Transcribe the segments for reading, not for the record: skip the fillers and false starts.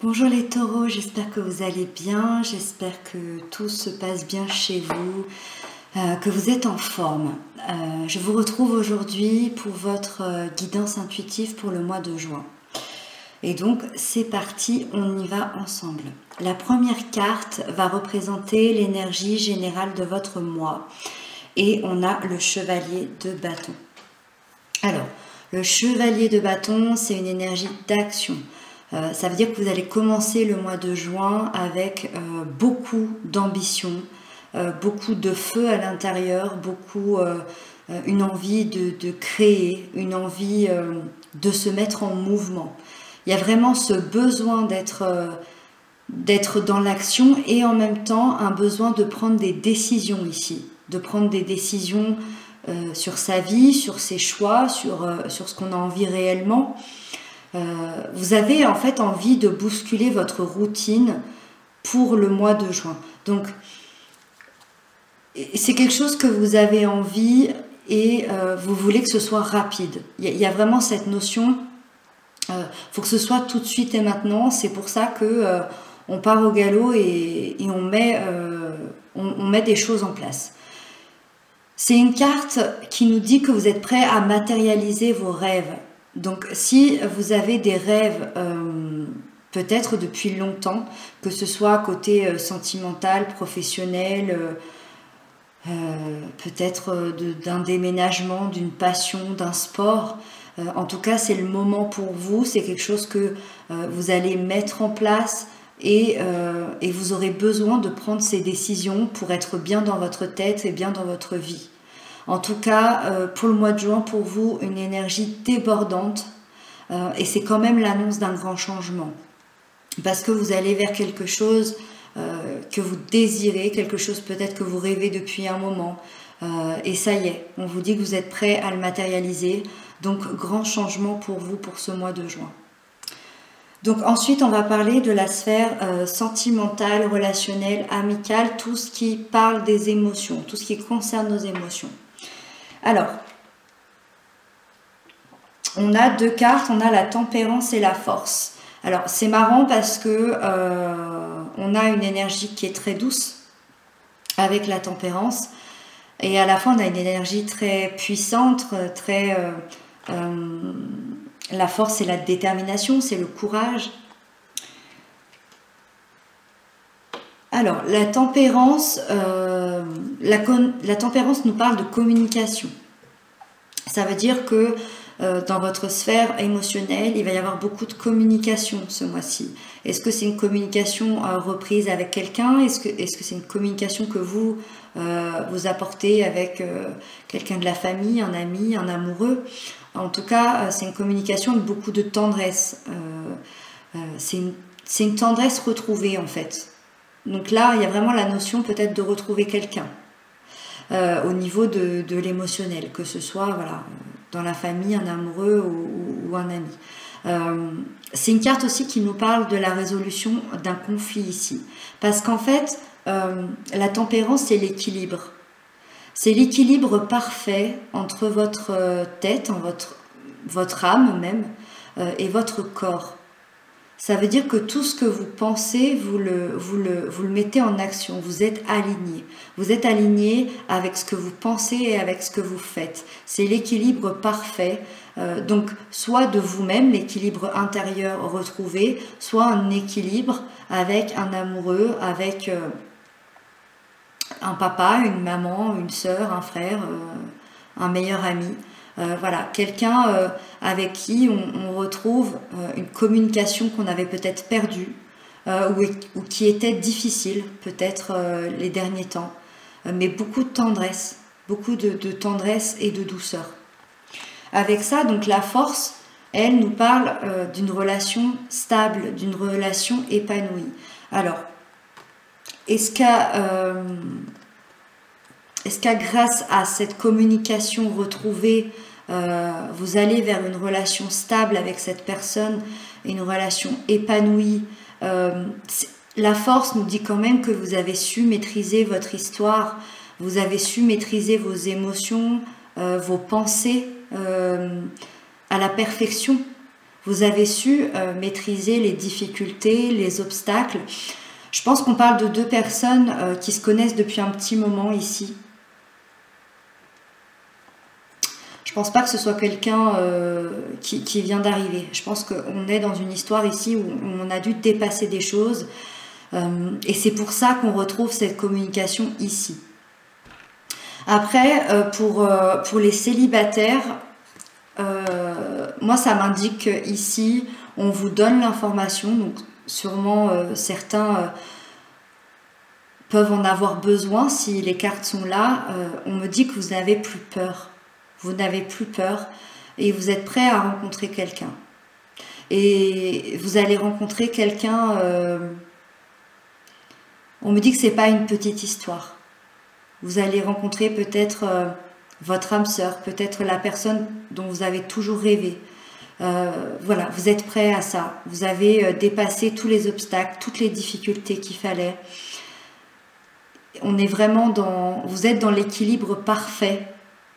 Bonjour les taureaux, j'espère que vous allez bien, j'espère que tout se passe bien chez vous, que vous êtes en forme. Je vous retrouve aujourd'hui pour votre guidance intuitive pour le mois de juin. Et donc c'est parti, on y va ensemble. La première carte va représenter l'énergie générale de votre mois et on a le chevalier de bâton. Alors, le chevalier de bâton, c'est une énergie d'action. Ça veut dire que vous allez commencer le mois de juin avec beaucoup d'ambition, beaucoup de feu à l'intérieur, une envie de créer, une envie de se mettre en mouvement. Il y a vraiment ce besoin d'être dans l'action et en même temps un besoin de prendre des décisions ici, de prendre des décisions sur sa vie, sur ses choix, sur ce qu'on a envie réellement. Vous avez en fait envie de bousculer votre routine pour le mois de juin. Donc, c'est quelque chose que vous avez envie et vous voulez que ce soit rapide. Il y a vraiment cette notion, faut que ce soit tout de suite et maintenant. C'est pour ça que on part au galop et on met des choses en place. C'est une carte qui nous dit que vous êtes prêt à matérialiser vos rêves. Donc si vous avez des rêves peut-être depuis longtemps, que ce soit côté sentimental, professionnel, peut-être d'un déménagement, d'une passion, d'un sport, en tout cas c'est le moment pour vous, c'est quelque chose que vous allez mettre en place et vous aurez besoin de prendre ces décisions pour être bien dans votre tête et bien dans votre vie. En tout cas, pour le mois de juin, pour vous, une énergie débordante et c'est quand même l'annonce d'un grand changement. Parce que vous allez vers quelque chose que vous désirez, quelque chose peut-être que vous rêvez depuis un moment. Et ça y est, on vous dit que vous êtes prêt à le matérialiser. Donc, grand changement pour vous pour ce mois de juin. Donc ensuite, on va parler de la sphère sentimentale, relationnelle, amicale, tout ce qui parle des émotions, tout ce qui concerne nos émotions. Alors, on a deux cartes, on a la tempérance et la force. Alors, c'est marrant parce que on a une énergie qui est très douce avec la tempérance et à la fois on a une énergie très puissante, très... la force, c'est la détermination, c'est le courage. Alors, la tempérance nous parle de communication. Ça veut dire que dans votre sphère émotionnelle, il va y avoir beaucoup de communication ce mois-ci. Est-ce que c'est une communication reprise avec quelqu'un? Est-ce que c'est une communication que vous apportez avec quelqu'un de la famille, un ami, un amoureux? En tout cas, c'est une communication avec beaucoup de tendresse. C'est une tendresse retrouvée en fait. Donc là, il y a vraiment la notion peut-être de retrouver quelqu'un au niveau de l'émotionnel, que ce soit voilà, dans la famille, un amoureux ou un ami. C'est une carte aussi qui nous parle de la résolution d'un conflit ici. Parce qu'en fait, la tempérance, c'est l'équilibre. C'est l'équilibre parfait entre votre tête, votre âme même, et votre corps. Ça veut dire que tout ce que vous pensez, vous le mettez en action, vous êtes aligné. Vous êtes aligné avec ce que vous pensez et avec ce que vous faites. C'est l'équilibre parfait, donc soit de vous-même, l'équilibre intérieur retrouvé, soit un équilibre avec un amoureux, avec un papa, une maman, une sœur, un frère, un meilleur ami. Voilà, quelqu'un avec qui on retrouve une communication qu'on avait peut-être perdue ou qui était difficile peut-être les derniers temps, mais beaucoup de tendresse, beaucoup de tendresse et de douceur. Avec ça, donc la force, elle nous parle d'une relation stable, d'une relation épanouie. Alors, est-ce qu'à grâce à cette communication retrouvée, vous allez vers une relation stable avec cette personne, une relation épanouie? La force nous dit quand même que vous avez su maîtriser votre histoire, vous avez su maîtriser vos émotions, vos pensées à la perfection. Vous avez su maîtriser les difficultés, les obstacles. Je pense qu'on parle de deux personnes qui se connaissent depuis un petit moment ici. Je pense pas que ce soit quelqu'un qui vient d'arriver. Je pense qu'on est dans une histoire ici où on a dû dépasser des choses. Et c'est pour ça qu'on retrouve cette communication ici. Après, pour les célibataires, moi ça m'indique qu'ici, on vous donne l'information. Donc sûrement certains peuvent en avoir besoin si les cartes sont là. On me dit que vous n'avez plus peur. Vous n'avez plus peur et vous êtes prêt à rencontrer quelqu'un. Et vous allez rencontrer quelqu'un, on me dit que c'est pas une petite histoire. Vous allez rencontrer peut-être votre âme sœur, peut-être la personne dont vous avez toujours rêvé. Voilà, vous êtes prêt à ça. Vous avez dépassé tous les obstacles, toutes les difficultés qu'il fallait. On est vraiment vous êtes dans l'équilibre parfait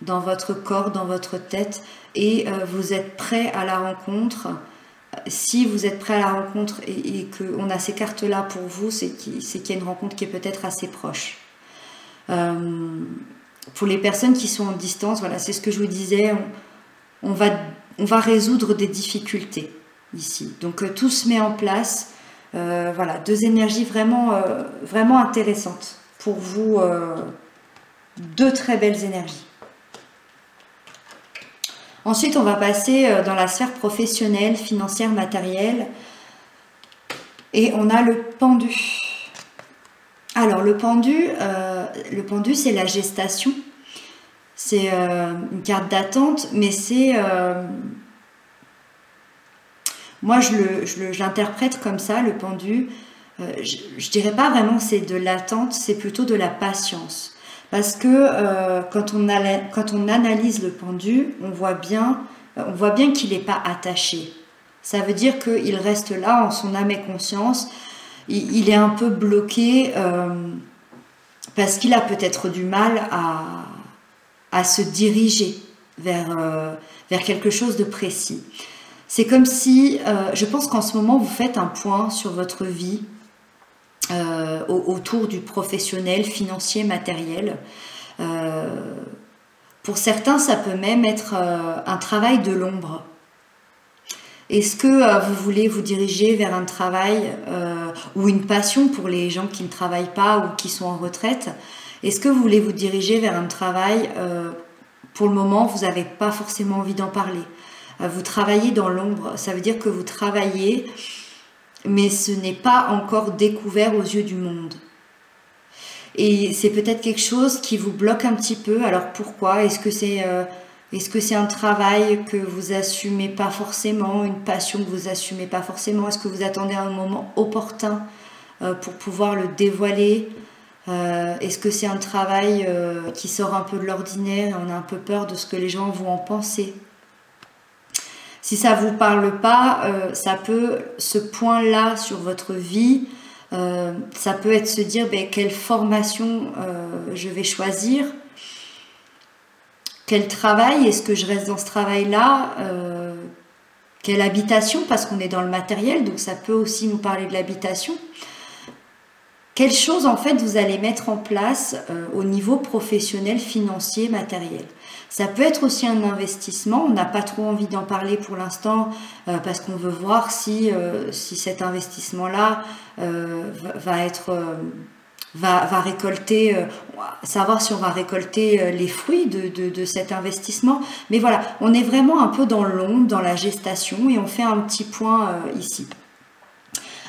dans votre corps, dans votre tête, et vous êtes prêt à la rencontre. Si vous êtes prêt à la rencontre et qu'on a ces cartes-là pour vous, c'est qu'il y a une rencontre qui est peut-être assez proche. Pour les personnes qui sont en distance, voilà, c'est ce que je vous disais, on va résoudre des difficultés ici. Donc tout se met en place. Voilà, deux énergies vraiment, vraiment intéressantes pour vous, deux très belles énergies. Ensuite, on va passer dans la sphère professionnelle, financière, matérielle. Et on a le pendu. Alors, le pendu, c'est la gestation. C'est une carte d'attente, mais c'est... moi, je l'interprète comme ça, le pendu. Je dirais pas vraiment que c'est de l'attente, c'est plutôt de la patience. Parce que quand on analyse le pendu, on voit bien qu'il n'est pas attaché. Ça veut dire qu'il reste là en son âme et conscience. Il est un peu bloqué parce qu'il a peut-être du mal à se diriger vers quelque chose de précis. C'est comme si, je pense qu'en ce moment, vous faites un point sur votre vie, autour du professionnel, financier, matériel. Pour certains, ça peut même être un travail de l'ombre. Est-ce que vous voulez vous diriger vers un travail ou une passion pour les gens qui ne travaillent pas ou qui sont en retraite? Est-ce que vous voulez vous diriger vers un travail, pour le moment, vous n'avez pas forcément envie d'en parler? Vous travaillez dans l'ombre, ça veut dire que vous travaillez, mais ce n'est pas encore découvert aux yeux du monde. Et c'est peut-être quelque chose qui vous bloque un petit peu. Alors pourquoi? Est-ce que c'est un travail que vous assumez pas forcément, une passion que vous assumez pas forcément? Est-ce que vous attendez un moment opportun pour pouvoir le dévoiler? Est-ce que c'est un travail qui sort un peu de l'ordinaire et on a un peu peur de ce que les gens vont en penser? Si ça ne vous parle pas, ça peut, ce point-là sur votre vie, ça peut être se dire quelle formation je vais choisir, quel travail, est-ce que je reste dans ce travail-là, quelle habitation, parce qu'on est dans le matériel, donc ça peut aussi nous parler de l'habitation. Quelles choses en fait vous allez mettre en place au niveau professionnel, financier, matériel? Ça peut être aussi un investissement, on n'a pas trop envie d'en parler pour l'instant parce qu'on veut voir si cet investissement-là va récolter, savoir si on va récolter les fruits de cet investissement. Mais voilà, on est vraiment un peu dans l'ombre, dans la gestation et on fait un petit point ici.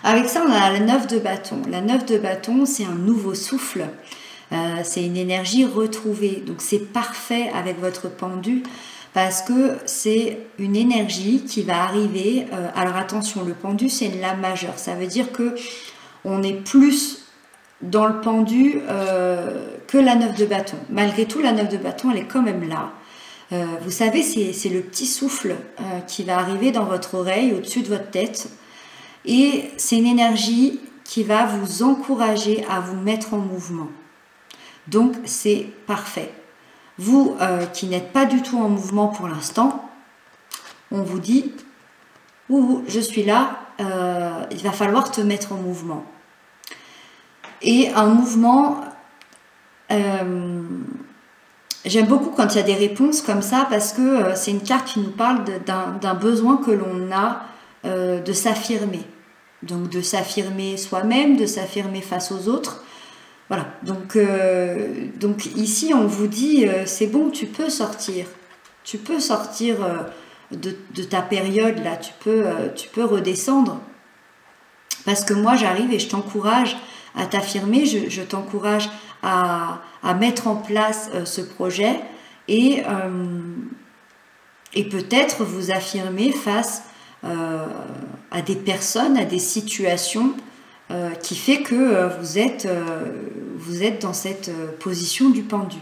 Avec ça, on a la 9 de bâton. La 9 de bâton, c'est un nouveau souffle. C'est une énergie retrouvée. Donc, c'est parfait avec votre pendu parce que c'est une énergie qui va arriver. Alors, attention, le pendu, c'est une lame majeure. Ça veut dire que on est plus dans le pendu que la 9 de bâton. Malgré tout, la 9 de bâton, elle est quand même là. Vous savez, c'est le petit souffle qui va arriver dans votre oreille, au-dessus de votre tête. Et c'est une énergie qui va vous encourager à vous mettre en mouvement. Donc, c'est parfait. Vous qui n'êtes pas du tout en mouvement pour l'instant, on vous dit, ou je suis là, il va falloir te mettre en mouvement. Et un mouvement, j'aime beaucoup quand il y a des réponses comme ça, parce que c'est une carte qui nous parle d'un besoin que l'on a de s'affirmer. Donc de s'affirmer soi-même, de s'affirmer face aux autres. Voilà, donc ici on vous dit, c'est bon, tu peux sortir de ta période là, tu peux redescendre. Parce que moi j'arrive et je t'encourage à t'affirmer, je t'encourage à mettre en place ce projet et peut-être vous affirmer face à des personnes, à des situations qui fait que vous êtes dans cette position du pendu.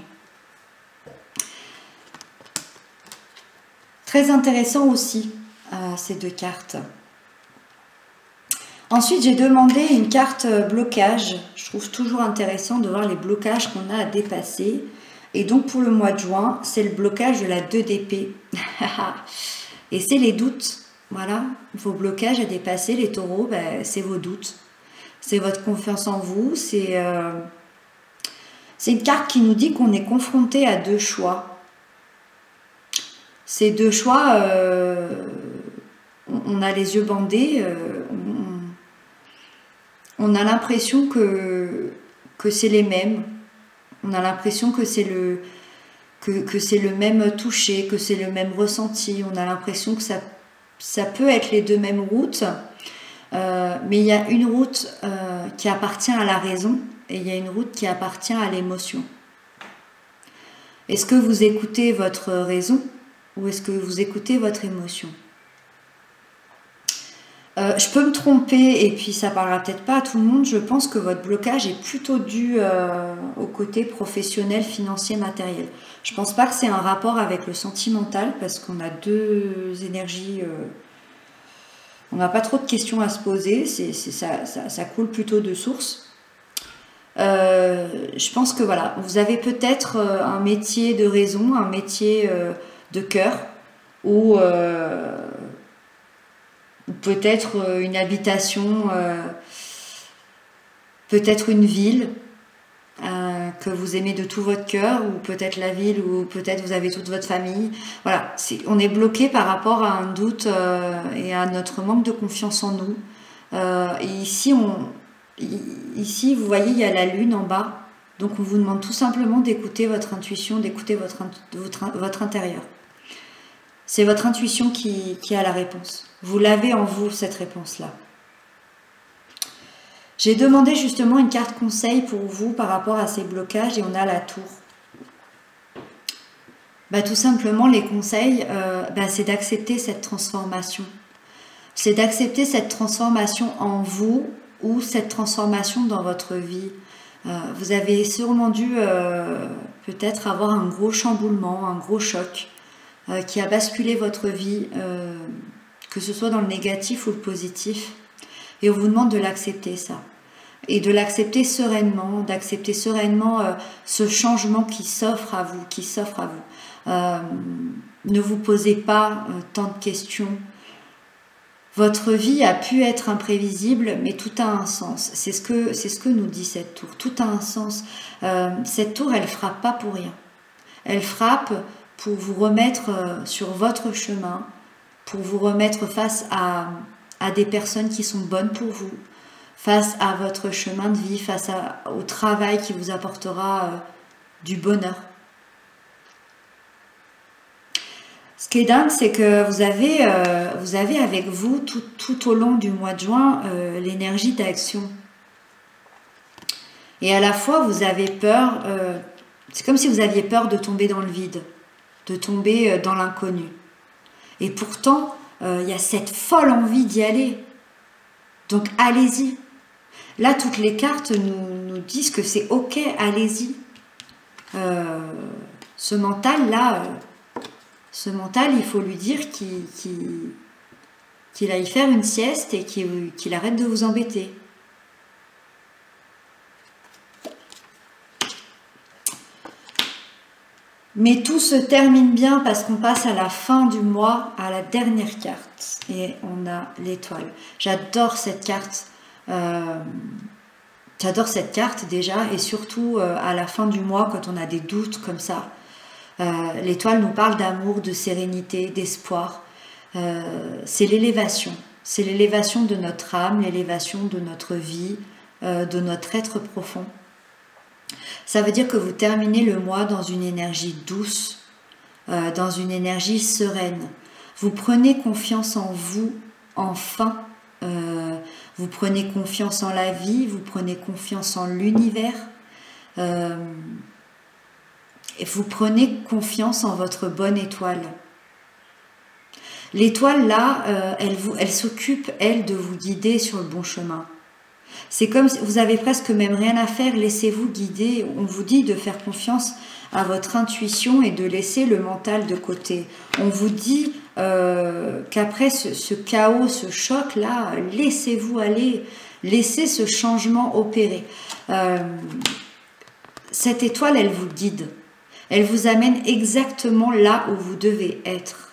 Très intéressant aussi ces deux cartes. Ensuite, j'ai demandé une carte blocage. Je trouve toujours intéressant de voir les blocages qu'on a à dépasser. Et donc, pour le mois de juin, c'est le blocage de la 2 d'épée. Et c'est les doutes. Voilà, vos blocages à dépasser, les taureaux, ben, c'est vos doutes. C'est votre confiance en vous. C'est une carte qui nous dit qu'on est confronté à deux choix. Ces deux choix, on a les yeux bandés, on a l'impression que c'est les mêmes. On a l'impression que c'est le même toucher, que c'est le même ressenti. On a l'impression que ça peut être les deux mêmes routes. Mais il y a une route qui appartient à la raison et il y a une route qui appartient à l'émotion. Est-ce que vous écoutez votre raison ou est-ce que vous écoutez votre émotion? Je peux me tromper et puis ça parlera peut-être pas à tout le monde. Je pense que votre blocage est plutôt dû au côté professionnel, financier, matériel. Je pense pas que c'est un rapport avec le sentimental parce qu'on a deux énergies. On n'a pas trop de questions à se poser. Ça coule plutôt de source. Je pense que voilà, vous avez peut-être un métier de raison, un métier de cœur ou peut-être une habitation, peut-être une ville que vous aimez de tout votre cœur, ou peut-être la ville où peut-être vous avez toute votre famille. Voilà, on est bloqué par rapport à un doute et à notre manque de confiance en nous. Et ici, vous voyez, il y a la lune en bas. Donc on vous demande tout simplement d'écouter votre intuition, d'écouter votre intérieur. C'est votre intuition qui a la réponse. Vous l'avez en vous, cette réponse-là. J'ai demandé justement une carte conseil pour vous par rapport à ces blocages et on a la tour. Bah, tout simplement, les conseils, c'est d'accepter cette transformation. C'est d'accepter cette transformation en vous ou cette transformation dans votre vie. Vous avez sûrement dû peut-être avoir un gros chamboulement, un gros choc qui a basculé votre vie, que ce soit dans le négatif ou le positif. Et on vous demande de l'accepter, ça. Et de l'accepter sereinement, d'accepter sereinement ce changement qui s'offre à vous, ne vous posez pas tant de questions. Votre vie a pu être imprévisible, mais tout a un sens. C'est ce que nous dit cette tour. Tout a un sens. Cette tour, elle frappe pas pour rien. Elle frappe pour vous remettre sur votre chemin, pour vous remettre face à des personnes qui sont bonnes pour vous, face à votre chemin de vie, face au travail qui vous apportera du bonheur. Ce qui est dingue, c'est que vous avez avec vous, tout au long du mois de juin, l'énergie d'action. Et à la fois, vous avez peur, c'est comme si vous aviez peur de tomber dans le vide, de tomber dans l'inconnu. Et pourtant, il y a cette folle envie d'y aller. Donc, allez-y. Là, toutes les cartes nous disent que c'est ok, allez-y. Ce mental-là, il faut lui dire qu'il aille faire une sieste et qu'il arrête de vous embêter. Mais tout se termine bien parce qu'on passe à la fin du mois, à la dernière carte. Et on a l'étoile. J'adore cette carte. J'adore cette carte déjà. Et surtout à la fin du mois, quand on a des doutes comme ça. L'étoile nous parle d'amour, de sérénité, d'espoir. C'est l'élévation. C'est l'élévation de notre âme, l'élévation de notre vie, de notre être profond. Ça veut dire que vous terminez le mois dans une énergie douce, dans une énergie sereine. Vous prenez confiance en vous, enfin. Vous prenez confiance en la vie, vous prenez confiance en l'univers. Et vous prenez confiance en votre bonne étoile. L'étoile, là, elle s'occupe, elle, de vous guider sur le bon chemin. C'est comme si vous avez presque même rien à faire, laissez-vous guider. On vous dit de faire confiance à votre intuition et de laisser le mental de côté. On vous dit qu'après ce chaos, ce choc-là, laissez-vous aller, laissez ce changement opérer. Cette étoile, elle vous guide. Elle vous amène exactement là où vous devez être.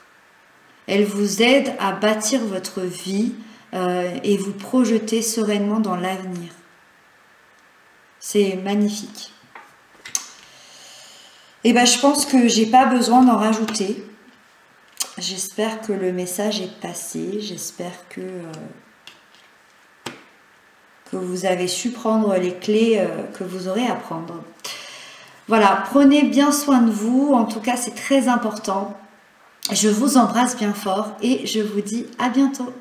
Elle vous aide à bâtir votre vie et vous projeter sereinement dans l'avenir. C'est magnifique. Et ben, je pense que j'ai pas besoin d'en rajouter. J'espère que le message est passé. J'espère que vous avez su prendre les clés que vous aurez à prendre. Voilà, prenez bien soin de vous. En tout cas, c'est très important. Je vous embrasse bien fort et je vous dis à bientôt.